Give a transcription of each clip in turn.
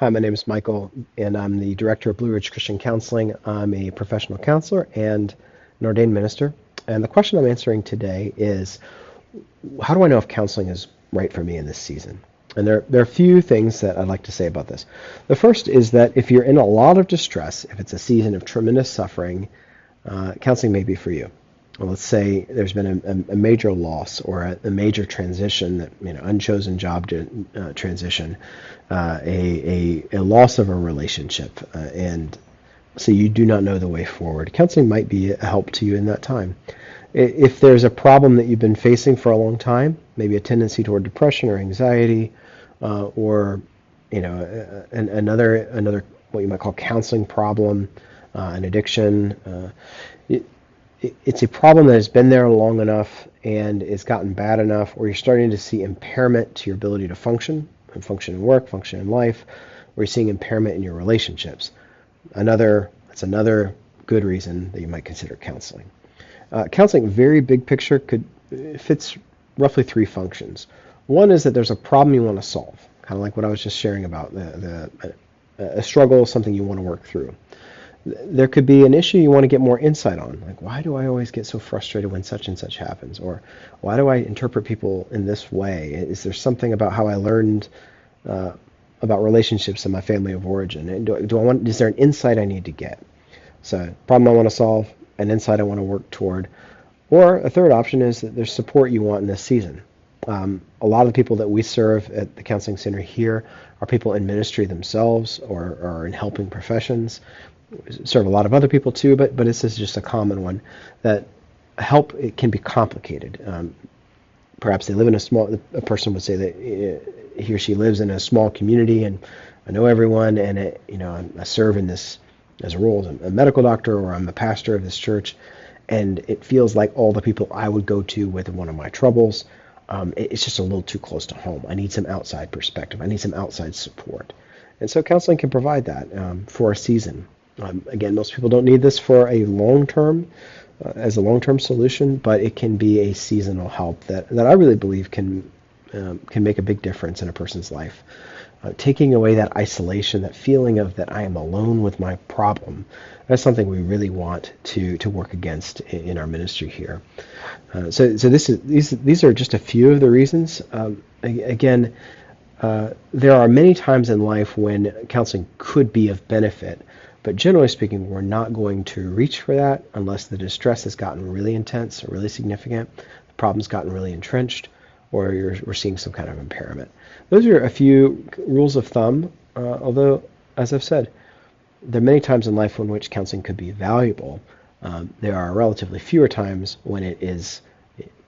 Hi, my name is Michael, and I'm the director of Blue Ridge Christian Counseling. I'm a professional counselor and an ordained minister. And the question I'm answering today is, how do I know if counseling is right for me in this season? And there are a few things that I'd like to say about this. The first is that if you're in a lot of distress, if it's a season of tremendous suffering, counseling may be for you. Well, let's say there's been a major loss or a major transition, that unchosen job transition, a loss of a relationship, and so you do not know the way forward. Counseling might be a help to you in that time. If there's a problem that you've been facing for a long time, maybe a tendency toward depression or anxiety, or another what you might call counseling problem, an addiction. It's a problem that has been there long enough and it's gotten bad enough, or you're starting to see impairment to your ability to function and function in work, function in life, or you're seeing impairment in your relationships. That's another good reason that you might consider counseling. Counseling, very big picture, fits roughly three functions. One is that there's a problem you want to solve, kind of like what I was just sharing about a struggle, something you want to work through. There could be an issue you want to get more insight on, like why do I always get so frustrated when such and such happens, or why do I interpret people in this way? Is there something about how I learned about relationships in my family of origin? And is there an insight I need to get? So, problem I want to solve, an insight I want to work toward. Or a third option is that there's support you want in this season. A lot of the people that we serve at the counseling center here are people in ministry themselves or in helping professions. We serve a lot of other people too, but this is just a common one, that help, it can be complicated. Perhaps they live in a person would say that he or she lives in a small community and I know everyone, and I serve in this as a role as a medical doctor, or I'm a pastor of this church, and it feels like all the people I would go to with one of my troubles, it's just a little too close to home. I need some outside perspective. I need some outside support. And so counseling can provide that for a season. Again, most people don't need this for a long-term, as a long-term solution, but it can be a seasonal help that I really believe can make a big difference in a person's life. Taking away that isolation, that feeling of that I am alone with my problem, that's something we really want to work against in our ministry here. So these are just a few of the reasons. Again, there are many times in life when counseling could be of benefit, but generally speaking, we're not going to reach for that unless the distress has gotten really intense or really significant, the problem's gotten really entrenched, or we're seeing some kind of impairment. Those are a few rules of thumb, although, as I've said, there are many times in life in which counseling could be valuable. There are relatively fewer times when it is,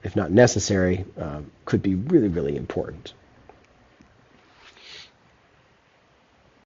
if not necessary, could be really, really important.